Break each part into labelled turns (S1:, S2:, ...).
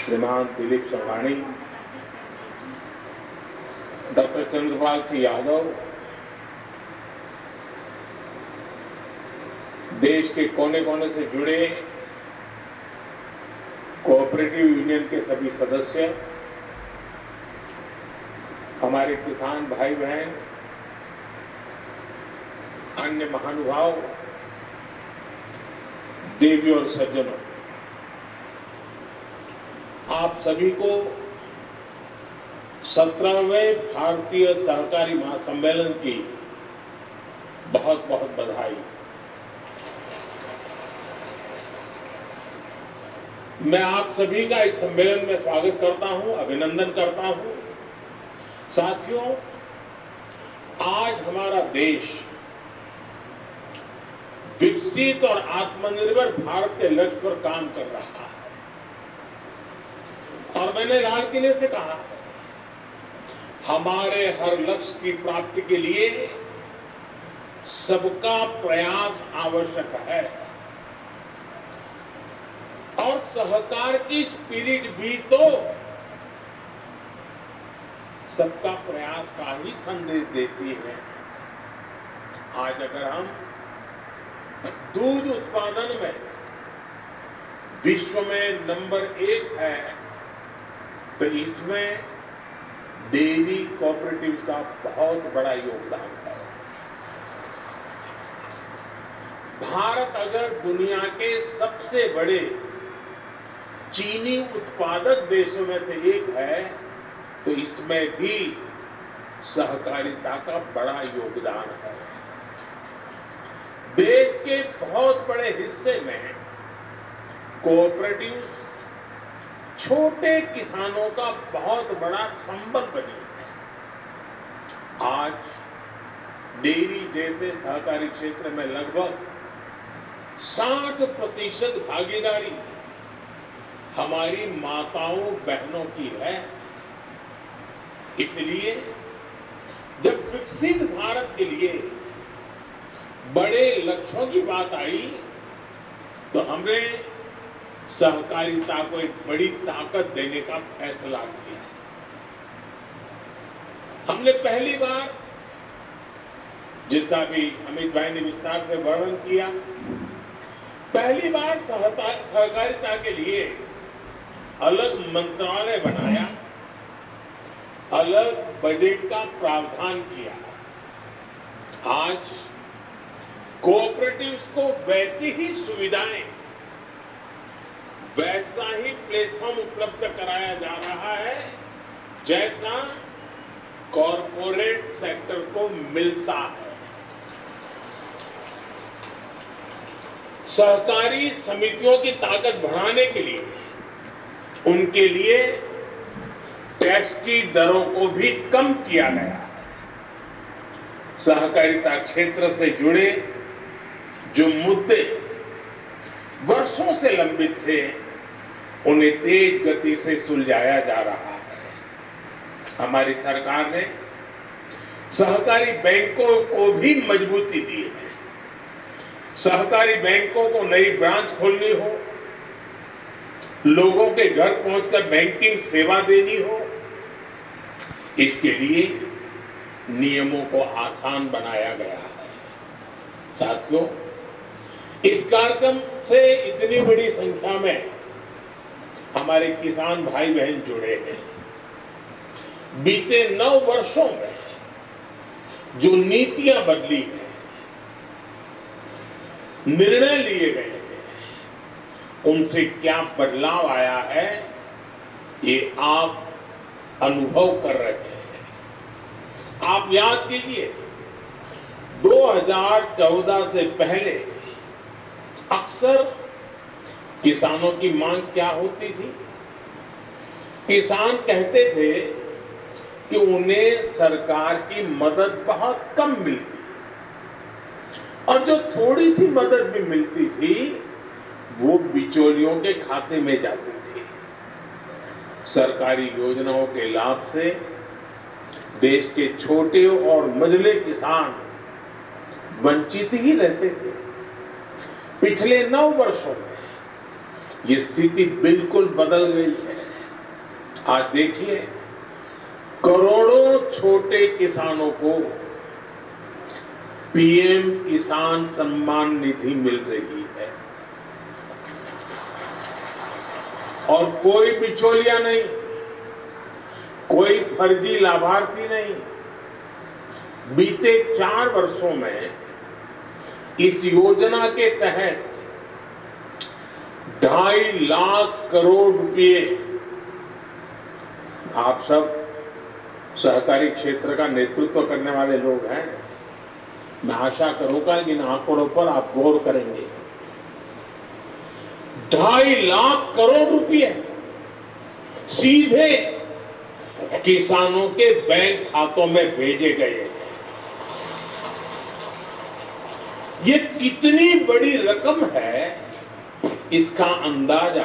S1: श्रीमान दिलीप संघानी, डॉक्टर चंद्रपाल सिंह यादव, देश के कोने कोने से जुड़े कोऑपरेटिव यूनियन के सभी सदस्य, हमारे किसान भाई बहन, अन्य महानुभाव, देवी और सज्जनों, आप सभी को 17वें भारतीय सहकारी महासम्मेलन की बहुत बहुत बधाई। मैं आप सभी का इस सम्मेलन में स्वागत करता हूं, अभिनंदन करता हूं। साथियों, आज हमारा देश विकसित और आत्मनिर्भर भारत के लक्ष्य पर काम कर रहा है और मैंने लाल किले से कहा, हमारे हर लक्ष्य की प्राप्ति के लिए सबका प्रयास आवश्यक है और सहकार की स्पिरिट भी तो सबका प्रयास का ही संदेश देती है। आज अगर हम दूध उत्पादन में विश्व में नंबर 1 है तो इसमें डेयरी कोऑपरेटिव का बहुत बड़ा योगदान है। भारत अगर दुनिया के सबसे बड़े चीनी उत्पादक देशों में से एक है तो इसमें भी सहकारिता का बड़ा योगदान है। देश के बहुत बड़े हिस्से में कोऑपरेटिव छोटे किसानों का बहुत बड़ा संबल बनी है। आज डेयरी जैसे सहकारी क्षेत्र में लगभग 60% भागीदारी हमारी माताओं बहनों की है। इसलिए जब विकसित भारत के लिए बड़े लक्ष्यों की बात आई तो हमने सहकारिता को एक बड़ी ताकत देने का फैसला किया। हमने पहली बार, जिसका भी अमित भाई ने विस्तार से वर्णन किया, पहली बार सहकारिता के लिए अलग मंत्रालय बनाया, अलग बजट का प्रावधान किया। आज कोऑपरेटिव्स को वैसी ही सुविधाएं, वैसा ही प्लेटफॉर्म उपलब्ध कराया जा रहा है जैसा कॉरपोरेट सेक्टर को मिलता है। सहकारी समितियों की ताकत बढ़ाने के लिए उनके लिए टैक्स की दरों को भी कम किया गया है। सहकारिता क्षेत्र से जुड़े जो मुद्दे वर्षों से लंबित थे उन्हें तेज गति से सुलझाया जा रहा है। हमारी सरकार ने सहकारी बैंकों को भी मजबूती दी है। सहकारी बैंकों को नई ब्रांच खोलनी हो, लोगों के घर पहुंचकर बैंकिंग सेवा देनी हो, इसके लिए नियमों को आसान बनाया गया है। साथियों, इस कार्यक्रम से इतनी बड़ी संख्या में हमारे किसान भाई बहन जुड़े हैं। बीते 9 वर्षों में जो नीतियां बदली हैं, निर्णय लिए गए हैं, उनसे क्या बदलाव आया है ये आप अनुभव कर रहे हैं। आप याद कीजिए, 2014 से पहले अक्सर किसानों की मांग क्या होती थी? किसान कहते थे कि उन्हें सरकार की मदद बहुत कम मिलती और जो थोड़ी सी मदद भी मिलती थी वो बिचौलियों के खाते में जाती थी। सरकारी योजनाओं के लाभ से देश के छोटे और मझले किसान वंचित ही रहते थे। पिछले 9 वर्षों में ये स्थिति बिल्कुल बदल गई है। आज देखिए, करोड़ों छोटे किसानों को पीएम किसान सम्मान निधि मिल रही है और कोई बिचौलिया नहीं, कोई फर्जी लाभार्थी नहीं। बीते 4 वर्षों में इस योजना के तहत 2.5 लाख करोड़ रुपए, आप सब सहकारी क्षेत्र का नेतृत्व करने वाले लोग हैं, मैं आशा करूंगा कि इन आंकड़ों पर आप गौर करेंगे। 2.5 लाख करोड़ रुपए सीधे किसानों के बैंक खातों में भेजे गए। ये कितनी बड़ी रकम है, इसका अंदाजा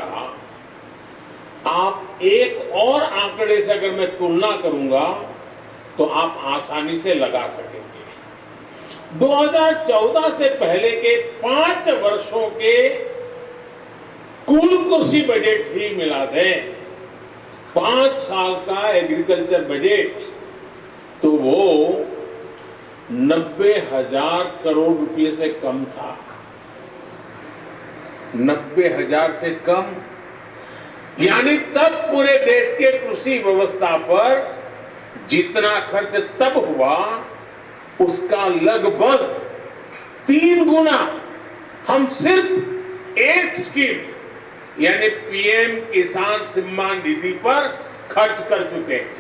S1: आप एक और आंकड़े से अगर मैं तुलना करूंगा तो आप आसानी से लगा सकेंगे। 2014 से पहले के 5 वर्षों के कुल कृषि बजट ही मिला दें, 5 साल का एग्रीकल्चर बजट, तो वो 90,000 करोड़ रुपए से कम था। 90,000 से कम, यानी तब पूरे देश के कृषि व्यवस्था पर जितना खर्च तब हुआ उसका लगभग 3 गुना हम सिर्फ एक स्कीम यानी पीएम किसान सम्मान निधि पर खर्च कर चुके हैं।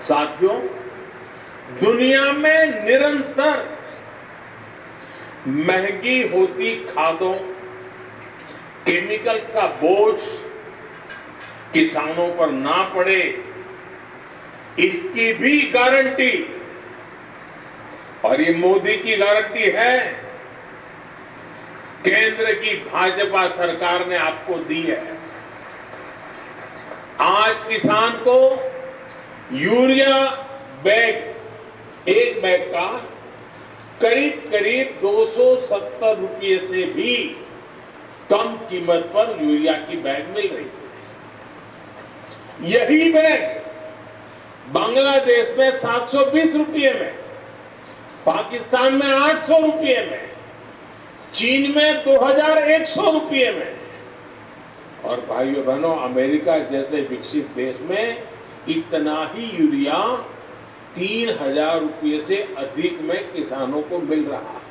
S1: साथियों, दुनिया में निरंतर महंगी होती खादों, केमिकल्स का बोझ किसानों पर ना पड़े, इसकी भी गारंटी, और ये मोदी की गारंटी है, केंद्र की भाजपा सरकार ने आपको दी है। आज किसान को यूरिया बैग, एक बैग का करीब करीब 270 रुपये से भी कम कीमत पर यूरिया की बैग मिल रही है। यही बैग बांग्लादेश में 720 रुपये में, पाकिस्तान में 800 रुपये में, चीन में 2100 रुपये में, और भाइयों बहनों, अमेरिका जैसे विकसित देश में इतना ही यूरिया 3,000 रुपये से अधिक में किसानों को मिल रहा है।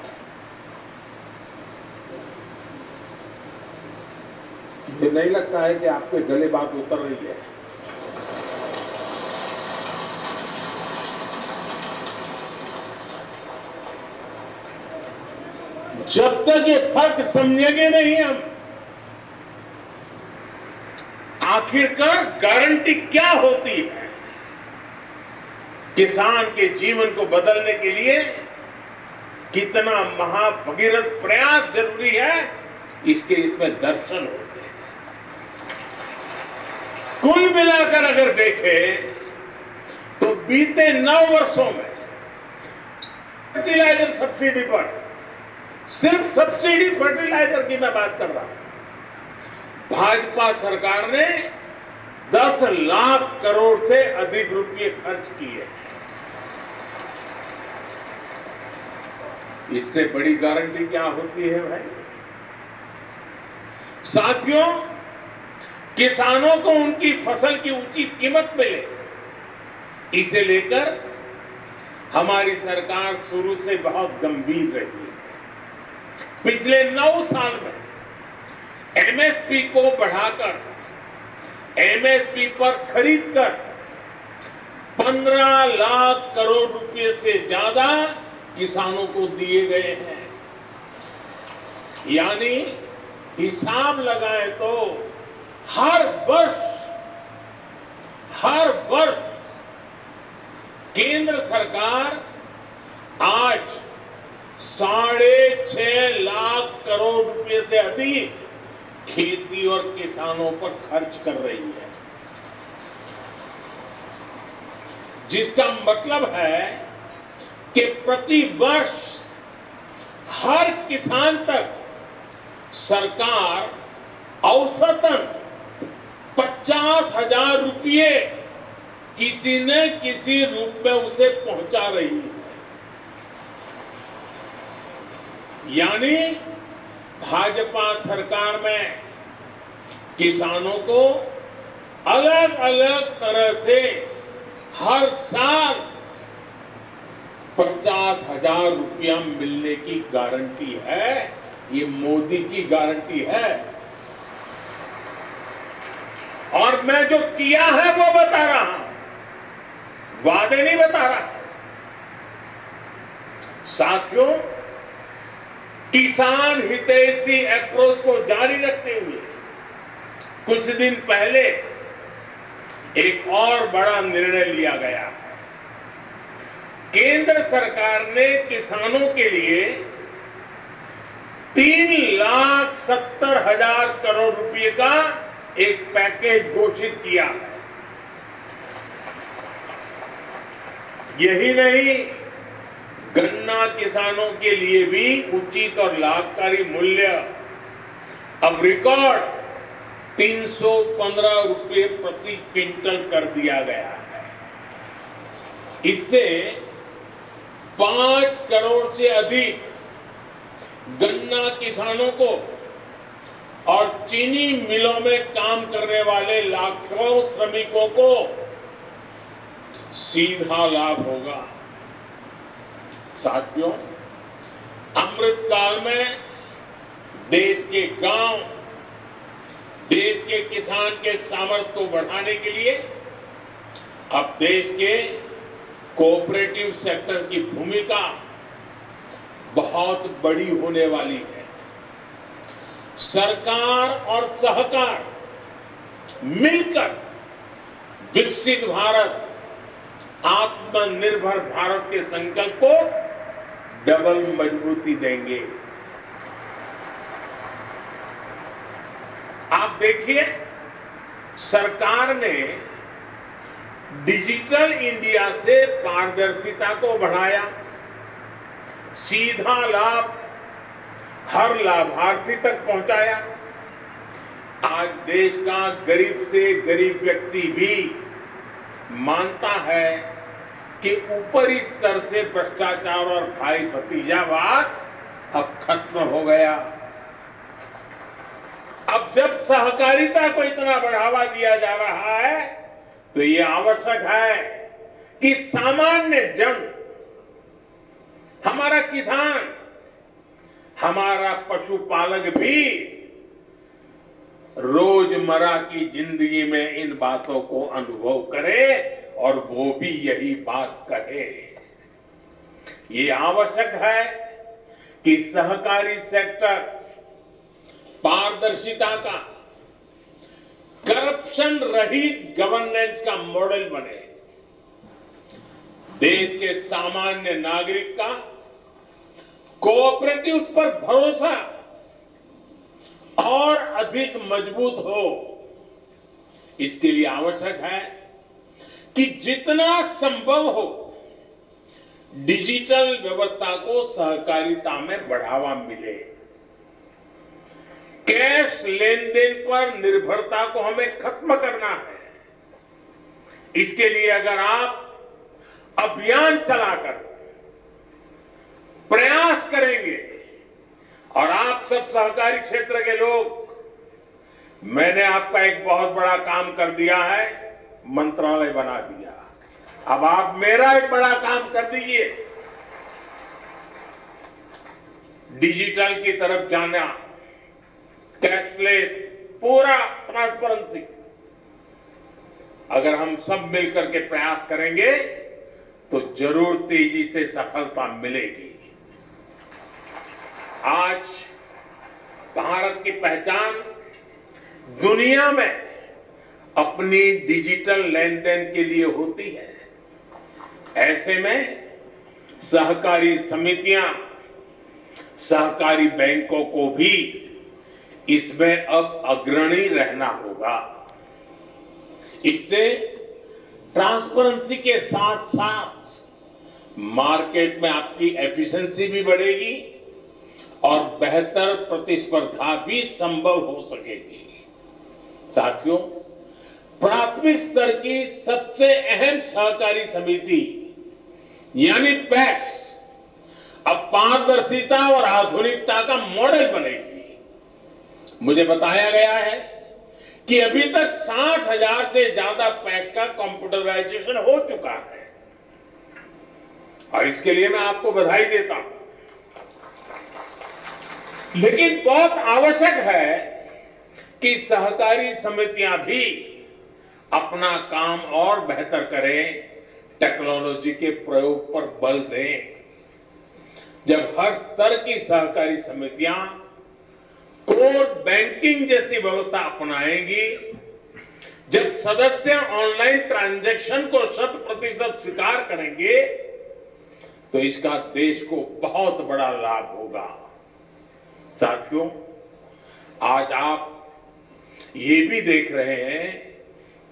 S1: ये नहीं लगता है कि आपके गले बात उतर रही है? जब तक ये फर्क समझेंगे नहीं हम, आखिरकार गारंटी क्या होती है, किसान के जीवन को बदलने के लिए कितना महाभगीरथ प्रयास जरूरी है, इसमें दर्शन होते हैं। कुल मिलाकर अगर देखें तो बीते 9 वर्षों में फर्टिलाइजर सब्सिडी पर, सिर्फ सब्सिडी फर्टिलाइजर की मैं बात कर रहा हूं, भाजपा सरकार ने 10 लाख करोड़ से अधिक रुपए खर्च किए। इससे बड़ी गारंटी क्या होती है भाई? साथियों, किसानों को उनकी फसल की उचित कीमत मिले, इसे लेकर हमारी सरकार शुरू से बहुत गंभीर रही है। पिछले 9 साल में एमएसपी को बढ़ाकर, एमएसपी पर खरीदकर 15 लाख करोड़ रुपए से ज्यादा किसानों को दिए गए हैं। यानी हिसाब लगाएं तो हर वर्ष केंद्र सरकार आज 6.5 लाख करोड़ रुपए से अधिक खेती और किसानों पर खर्च कर रही है, जिसका मतलब है कि प्रति वर्ष हर किसान तक सरकार औसतन 50,000 रुपये किसी न किसी रूप में उसे पहुंचा रही है। यानी भाजपा सरकार में किसानों को अलग अलग तरह से हर साल 50,000 रुपया मिलने की गारंटी है। ये मोदी की गारंटी है। और मैं जो किया है वो बता रहा हूं, वादे नहीं बता रहा। साथियों, किसान हितैषी अप्रोच को जारी रखते हुए कुछ दिन पहले एक और बड़ा निर्णय लिया गया है। केंद्र सरकार ने किसानों के लिए 3,70,000 करोड़ रुपए का एक पैकेज घोषित किया है। यही नहीं, गन्ना किसानों के लिए भी उचित और लाभकारी मूल्य अब रिकॉर्ड 315 रुपए प्रति क्विंटल कर दिया गया है। इससे 5 करोड़ से अधिक गन्ना किसानों को और चीनी मिलों में काम करने वाले लाखों श्रमिकों को सीधा लाभ होगा। साथियों, अमृत काल में देश के गांव, देश के किसान के सामर्थ्य को बढ़ाने के लिए अब देश के कोऑपरेटिव सेक्टर की भूमिका बहुत बड़ी होने वाली है। सरकार और सहकार मिलकर विकसित भारत, आत्मनिर्भर भारत के संकल्प को डबल मजबूती देंगे। आप देखिए, सरकार ने डिजिटल इंडिया से पारदर्शिता को बढ़ाया, सीधा लाभ हर लाभार्थी तक पहुंचाया। आज देश का गरीब से गरीब व्यक्ति भी मानता है कि ऊपरी स्तर से भ्रष्टाचार और भाई भतीजावाद अब खत्म हो गया। अब जब सहकारिता को इतना बढ़ावा दिया जा रहा है तो ये आवश्यक है कि सामान्य जन, हमारा किसान, हमारा पशुपालक भी रोजमर्रा की जिंदगी में इन बातों को अनुभव करे और वो भी यही बात कहे। ये आवश्यक है कि सहकारी सेक्टर पारदर्शिता का, करप्शन रहित गवर्नेंस का मॉडल बने। देश के सामान्य नागरिक का कोऑपरेटिव पर भरोसा और अधिक मजबूत हो। इसके लिए आवश्यक है कि जितना संभव हो डिजिटल व्यवस्था को सहकारिता में बढ़ावा मिले। कैश लेन देन पर निर्भरता को हमें खत्म करना है। इसके लिए अगर आप अभियान चलाकर प्रयास करेंगे और आप सब सहकारी क्षेत्र के लोग, मैंने आपका एक बहुत बड़ा काम कर दिया है, मंत्रालय बना दिया। अब आप मेरा एक बड़ा काम कर दीजिए, डिजिटल की तरफ जाना, कैशलेस, पूरा ट्रांसपेरेंसी। अगर हम सब मिलकर के प्रयास करेंगे तो जरूर तेजी से सफलता मिलेगी। आज भारत की पहचान दुनिया में अपनी डिजिटल लेन देन के लिए होती है। ऐसे में सहकारी समितियां, सहकारी बैंकों को भी इसमें अब अग्रणी रहना होगा। इससे ट्रांसपेरेंसी के साथ साथ मार्केट में आपकी एफिशिएंसी भी बढ़ेगी और बेहतर प्रतिस्पर्धा भी संभव हो सकेगी। साथियों, प्राथमिक स्तर की सबसे अहम सहकारी समिति यानी पैक्स अब पारदर्शिता और आधुनिकता का मॉडल बनेगी। मुझे बताया गया है कि अभी तक 60,000 से ज्यादा पैक्स का कंप्यूटराइजेशन हो चुका है और इसके लिए मैं आपको बधाई देता हूं। लेकिन बहुत आवश्यक है कि सहकारी समितियां भी अपना काम और बेहतर करें, टेक्नोलॉजी के प्रयोग पर बल दें। जब हर स्तर की सहकारी समितियां कोर बैंकिंग जैसी व्यवस्था अपनाएंगी, जब सदस्य ऑनलाइन ट्रांजैक्शन को 100% स्वीकार करेंगे, तो इसका देश को बहुत बड़ा लाभ होगा। साथियों, आज आप ये भी देख रहे हैं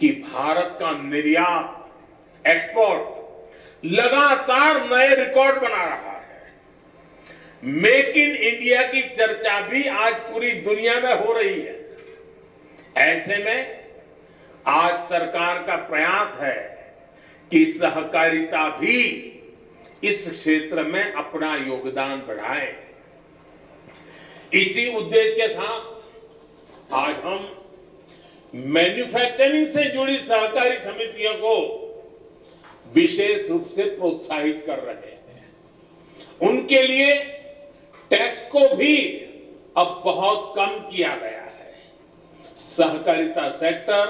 S1: कि भारत का निर्यात, एक्सपोर्ट लगातार नए रिकॉर्ड बना रहा है। मेक इन इंडिया की चर्चा भी आज पूरी दुनिया में हो रही है। ऐसे में आज सरकार का प्रयास है कि सहकारिता भी इस क्षेत्र में अपना योगदान बढ़ाए। इसी उद्देश्य के साथ आज हम मैन्युफैक्चरिंग से जुड़ी सहकारी समितियों को विशेष रूप से प्रोत्साहित कर रहे हैं। उनके लिए टैक्स को भी अब बहुत कम किया गया है। सहकारिता सेक्टर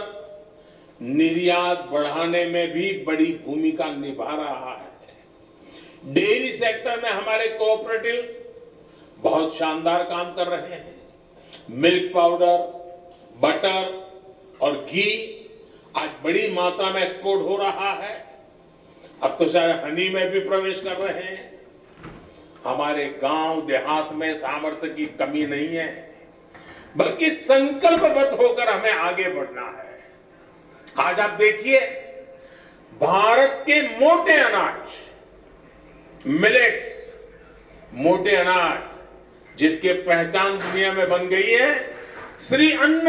S1: निर्यात बढ़ाने में भी बड़ी भूमिका निभा रहा है। डेयरी सेक्टर में हमारे कोऑपरेटिव बहुत शानदार काम कर रहे हैं। मिल्क पाउडर, बटर और घी आज बड़ी मात्रा में एक्सपोर्ट हो रहा है। अब तो शायद हनी में भी प्रवेश कर रहे हैं। हमारे गांव देहात में सामर्थ्य की कमी नहीं है, बल्कि संकल्पबद्ध होकर हमें आगे बढ़ना है। आज आप देखिए, भारत के मोटे अनाज, मिलेट्स, मोटे अनाज जिसके पहचान दुनिया में बन गई है, श्री अन्न,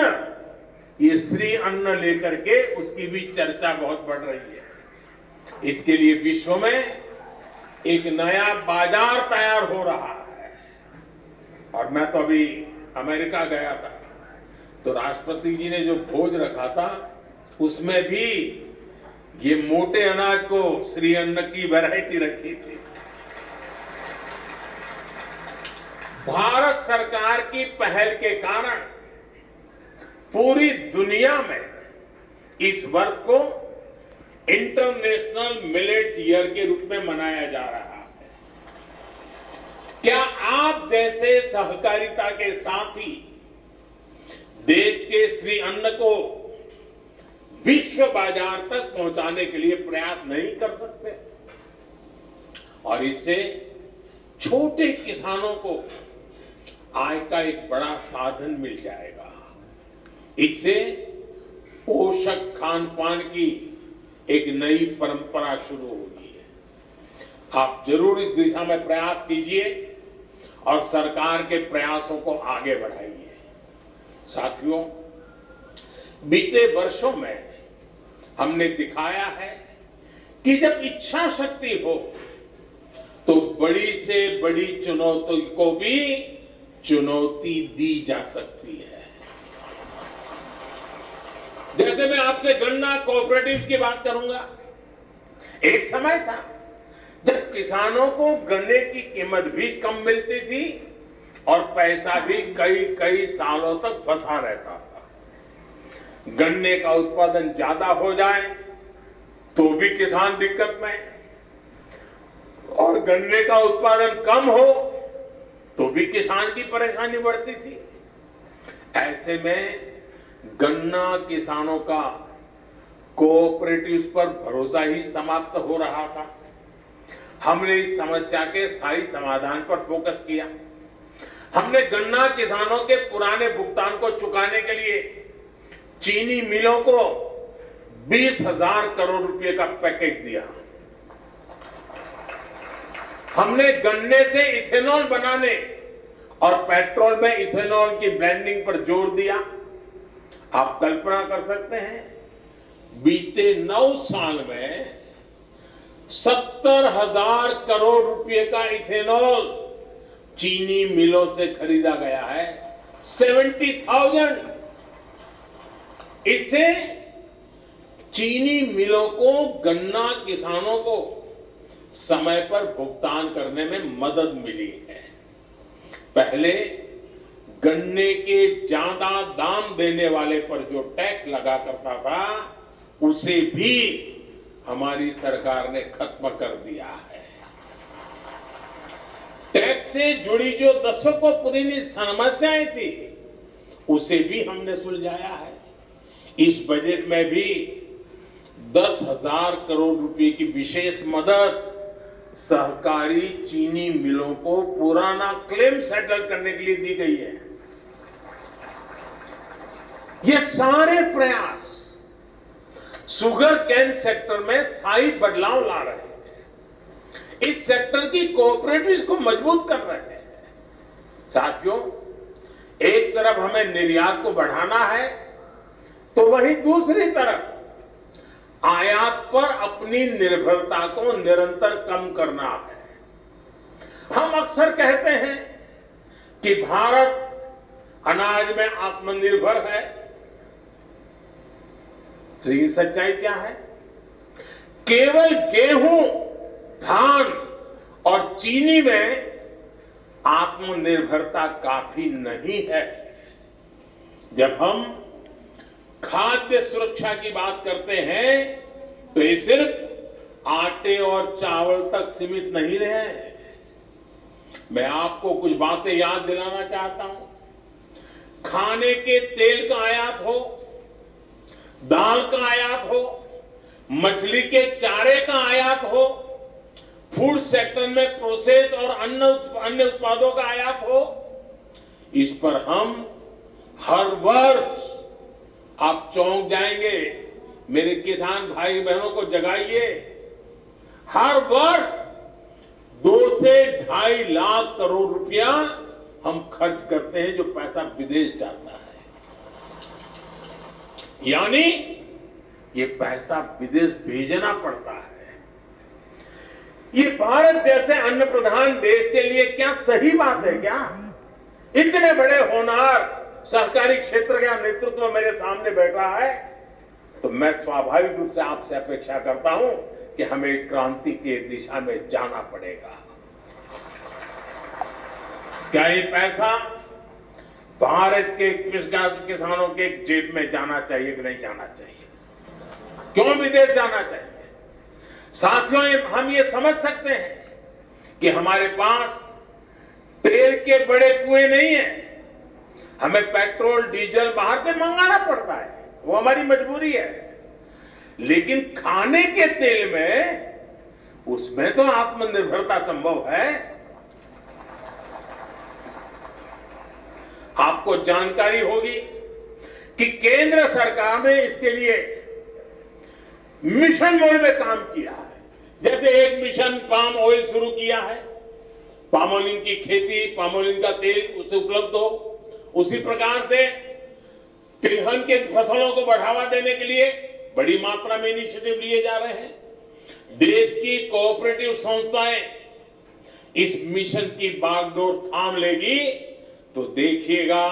S1: ये श्री अन्न लेकर के उसकी भी चर्चा बहुत बढ़ रही है। इसके लिए विश्व में एक नया बाजार तैयार हो रहा है। और मैं तो अभी अमेरिका गया था, तो राष्ट्रपति जी ने जो भोज रखा था उसमें भी ये मोटे अनाज को श्री अन्न की वैरायटी रखी थी। भारत सरकार की पहल के कारण पूरी दुनिया में इस वर्ष को इंटरनेशनल मिलेट्स ईयर के रूप में मनाया जा रहा है। क्या आप जैसे सहकारिता के साथी देश के श्री अन्न को विश्व बाजार तक पहुंचाने के लिए प्रयास नहीं कर सकते? और इससे छोटे किसानों को आय का एक बड़ा साधन मिल जाएगा। इससे पोषक खान पान की एक नई परंपरा शुरू होगी है। आप जरूर इस दिशा में प्रयास कीजिए और सरकार के प्रयासों को आगे बढ़ाइए। साथियों, बीते वर्षों में हमने दिखाया है कि जब इच्छा शक्ति हो तो बड़ी से बड़ी चुनौती को भी चुनौती दी जा सकती है। जैसे मैं आपसे गन्ना कोऑपरेटिव्स की बात करूंगा। एक समय था जब किसानों को गन्ने की कीमत भी कम मिलती थी और पैसा भी कई कई सालों तक फंसा रहता था। गन्ने का उत्पादन ज्यादा हो जाए तो भी किसान दिक्कत में, और गन्ने का उत्पादन कम हो तो भी किसान की परेशानी बढ़ती थी। ऐसे में गन्ना किसानों का कोऑपरेटिव्स पर भरोसा ही समाप्त हो रहा था। हमने इस समस्या के स्थायी समाधान पर फोकस किया। हमने गन्ना किसानों के पुराने भुगतान को चुकाने के लिए चीनी मिलों को 20,000 करोड़ रुपए का पैकेज दिया। हमने गन्ने से इथेनॉल बनाने और पेट्रोल में इथेनॉल की ब्लेंडिंग पर जोर दिया। आप कल्पना कर सकते हैं बीते 9 साल में 70,000 करोड़ रुपए का इथेनॉल चीनी मिलों से खरीदा गया है। 70,000। इससे चीनी मिलों को, गन्ना किसानों को समय पर भुगतान करने में मदद मिली है। पहले गन्ने के ज्यादा दाम देने वाले पर जो टैक्स लगा करता था, उसे भी हमारी सरकार ने खत्म कर दिया है। टैक्स से जुड़ी जो दशकों पुरानी समस्याएं थी, उसे भी हमने सुलझाया है। इस बजट में भी 10,000 करोड़ रुपए की विशेष मदद सहकारी चीनी मिलों को पुराना क्लेम सेटल करने के लिए दी गई है। ये सारे प्रयास शुगर केन सेक्टर में स्थायी बदलाव ला रहे हैं। इस सेक्टर की कोऑपरेटिव्स को मजबूत कर रहे हैं। साथियों, एक तरफ हमें निर्यात को बढ़ाना है, तो वहीं दूसरी तरफ आयात पर अपनी निर्भरता को निरंतर कम करना है। हम अक्सर कहते हैं कि भारत अनाज में आत्मनिर्भर है, लेकिन सच्चाई क्या है? केवल गेहूं, धान और चीनी में आत्मनिर्भरता काफी नहीं है। जब हम खाद्य सुरक्षा की बात करते हैं, तो ये सिर्फ आटे और चावल तक सीमित नहीं रहे। मैं आपको कुछ बातें याद दिलाना चाहता हूं। खाने के तेल का आयात हो, दाल का आयात हो, मछली के चारे का आयात हो, फूड सेक्टर में प्रोसेस और अन्य उत्पादों का आयात हो, इस पर हम हर वर्ष, आप चौंक जाएंगे, मेरे किसान भाई बहनों को जगाइए, हर वर्ष 2 से 2.5 लाख करोड़ रुपया हम खर्च करते हैं, जो पैसा विदेश जाता है। यानी ये पैसा विदेश भेजना पड़ता है। ये भारत जैसे अन्न प्रधान देश के लिए क्या सही बात है क्या? इतने बड़े होनहार सहकारी क्षेत्र का नेतृत्व मेरे सामने बैठा है, तो मैं स्वाभाविक रूप से आपसे अपेक्षा करता हूं कि हमें क्रांति की दिशा में जाना पड़ेगा। क्या ये पैसा भारत के किसानों के जेब में जाना चाहिए कि नहीं जाना चाहिए? क्यों विदेश जाना चाहिए? साथियों, हम ये समझ सकते हैं कि हमारे पास तेल के बड़े कुएं नहीं है, हमें पेट्रोल डीजल बाहर से मंगाना पड़ता है, वो हमारी मजबूरी है। लेकिन खाने के तेल में, उसमें तो आत्मनिर्भरता संभव है। आपको जानकारी होगी कि केंद्र सरकार ने इसके लिए मिशन मोड में काम किया है। जैसे एक मिशन पाम ऑयल शुरू किया है, पामोलिन की खेती, पामोलिन का तेल उसे उपलब्ध हो, उसी प्रकार से तिलहन के फसलों को बढ़ावा देने के लिए बड़ी मात्रा में इनिशिएटिव लिए जा रहे हैं। देश की कोऑपरेटिव संस्थाएं इस मिशन की बागडोर थाम लेगी, तो देखिएगा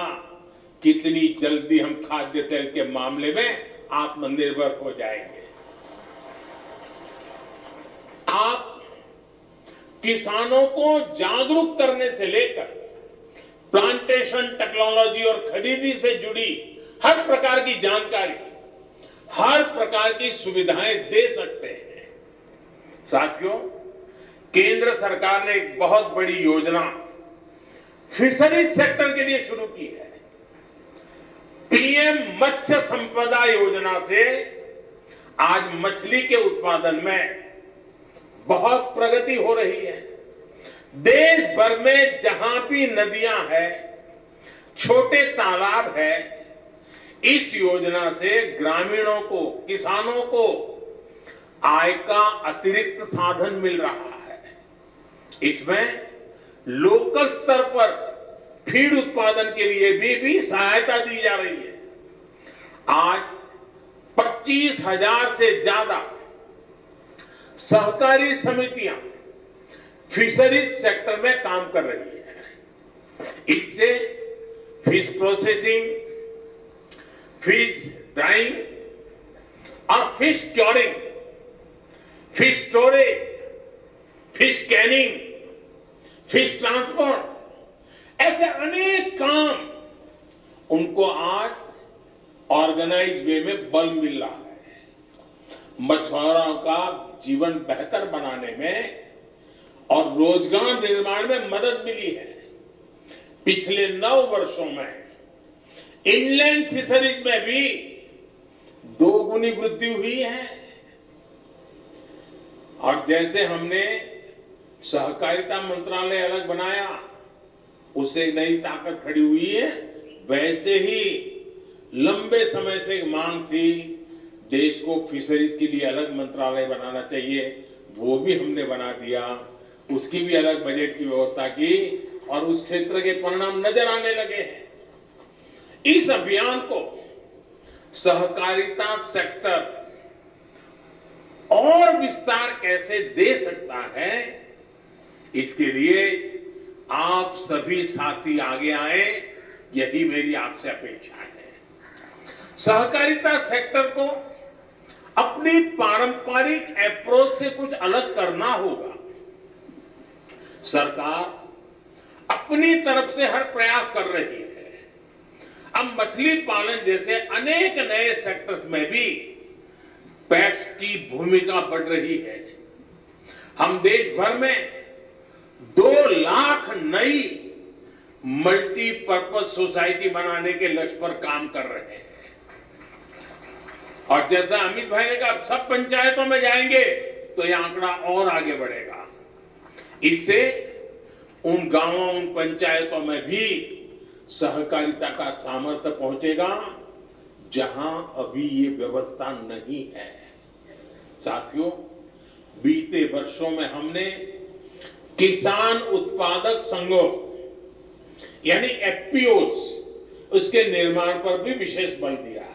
S1: कितनी जल्दी हम खाद्य तेल के मामले में आत्मनिर्भर हो जाएंगे। आप किसानों को जागरूक करने से लेकर प्लांटेशन टेक्नोलॉजी और खरीदी से जुड़ी हर प्रकार की जानकारी, हर प्रकार की सुविधाएं दे सकते हैं। साथियों, केंद्र सरकार ने एक बहुत बड़ी योजना फिशरीज सेक्टर के लिए शुरू की है। पीएम मत्स्य संपदा योजना से आज मछली के उत्पादन में बहुत प्रगति हो रही है। देश भर में जहां भी नदियां हैं, छोटे तालाब है, इस योजना से ग्रामीणों को, किसानों को आय का अतिरिक्त साधन मिल रहा है। इसमें लोकल स्तर पर फीड उत्पादन के लिए भी सहायता दी जा रही है। आज 25,000 से ज्यादा सहकारी समितियां फिशरीज सेक्टर में काम कर रही है। इससे फिश प्रोसेसिंग, फिश ड्राइंग और fish curing, fish storage, fish Canning, fish transport, ऐसे अनेक काम उनको आज ऑर्गेनाइज वे में बल मिल रहा है। मछुआरों का जीवन बेहतर बनाने में और रोजगार निर्माण में मदद मिली है। पिछले 9 वर्षों में इनलैंड फिशरीज में भी 2 गुनी वृद्धि हुई है। और जैसे हमने सहकारिता मंत्रालय अलग बनाया, उससे नई ताकत खड़ी हुई है, वैसे ही लंबे समय से मांग थी देश को फिशरीज के लिए अलग मंत्रालय बनाना चाहिए, वो भी हमने बना दिया। उसकी भी अलग बजट की व्यवस्था की और उस क्षेत्र के परिणाम नजर आने लगे हैं। इस अभियान को सहकारिता सेक्टर और विस्तार कैसे दे सकता है, इसके लिए आप सभी साथी आगे आए, यही मेरी आपसे अपेक्षा है। सहकारिता सेक्टर को अपनी पारंपरिक अप्रोच से कुछ अलग करना होगा। सरकार अपनी तरफ से हर प्रयास कर रही है। अब मछली पालन जैसे अनेक नए सेक्टर्स में भी पैक्स की भूमिका बढ़ रही है। हम देश भर में 2 लाख नई मल्टीपर्पज सोसाइटी बनाने के लक्ष्य पर काम कर रहे हैं। और जैसा अमित भाई ने कहा, सब पंचायतों में जाएंगे तो यह आंकड़ा और आगे बढ़ेगा। इससे उन गांवों, उन पंचायतों में भी सहकारिता का सामर्थ्य पहुंचेगा जहां अभी ये व्यवस्था नहीं है। साथियों, बीते वर्षों में हमने किसान उत्पादक संघों यानी एफपीओस, उसके निर्माण पर भी विशेष बल दिया है।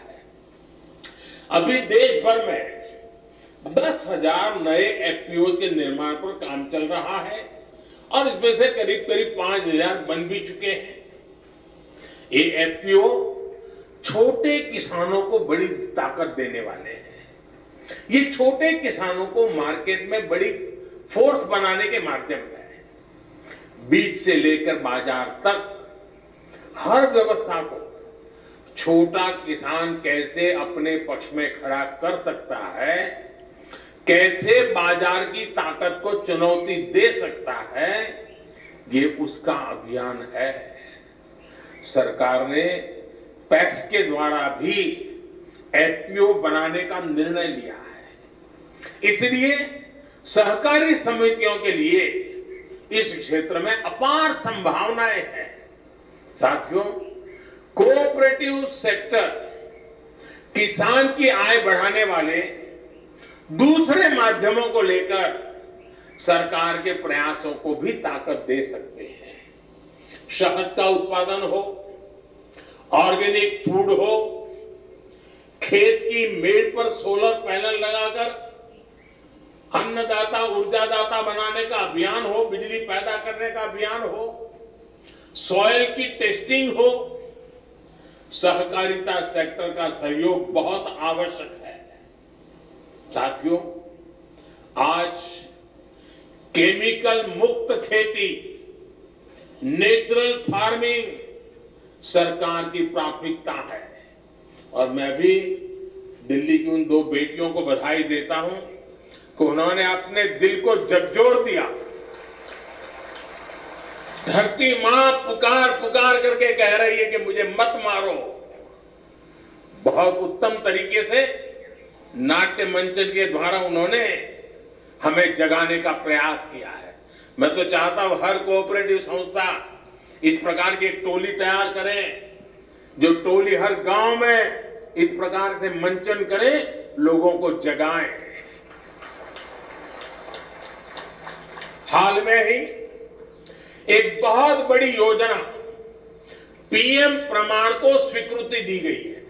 S1: अभी देश भर में 10,000 नए एफपीओस के निर्माण पर काम चल रहा है और इसमें से करीब 5,000 बन भी चुके हैं। ये एफपीओ छोटे किसानों को बड़ी ताकत देने वाले हैं। ये छोटे किसानों को मार्केट में बड़ी फोर्स बनाने के माध्यम है। बीज से लेकर बाजार तक हर व्यवस्था को छोटा किसान कैसे अपने पक्ष में खड़ा कर सकता है, कैसे बाजार की ताकत को चुनौती दे सकता है, ये उसका अभियान है। सरकार ने पैक्स के द्वारा भी एफपीओ बनाने का निर्णय लिया है। इसलिए सहकारी समितियों के लिए इस क्षेत्र में अपार संभावनाएं हैं। साथियों, कोऑपरेटिव सेक्टर किसान की आय बढ़ाने वाले दूसरे माध्यमों को लेकर सरकार के प्रयासों को भी ताकत दे सकते हैं। शहद का उत्पादन हो, ऑर्गेनिक फूड हो, खेत की मेड़ पर सोलर पैनल लगाकर अन्नदाता ऊर्जादाता बनाने का अभियान हो, बिजली पैदा करने का अभियान हो, सॉइल की टेस्टिंग हो, सहकारिता सेक्टर का सहयोग बहुत आवश्यक है। साथियों, आज केमिकल मुक्त खेती, नेचुरल फार्मिंग सरकार की प्राथमिकता है और मैं भी दिल्ली की उन 2 बेटियों को बधाई देता हूं कि उन्होंने अपने दिल को झकझोर दिया। धरती मां पुकार पुकार करके कह रही है कि मुझे मत मारो। बहुत उत्तम तरीके से नाट्य मंचन के द्वारा उन्होंने हमें जगाने का प्रयास किया है। मैं तो चाहता हूं हर कोऑपरेटिव संस्था इस प्रकार की एक टोली तैयार करें, जो टोली हर गांव में इस प्रकार से मंचन करे, लोगों को जगाएं। हाल में ही एक बहुत बड़ी योजना पीएम प्रमाण को स्वीकृति दी गई है।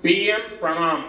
S1: पीएम प्रणाम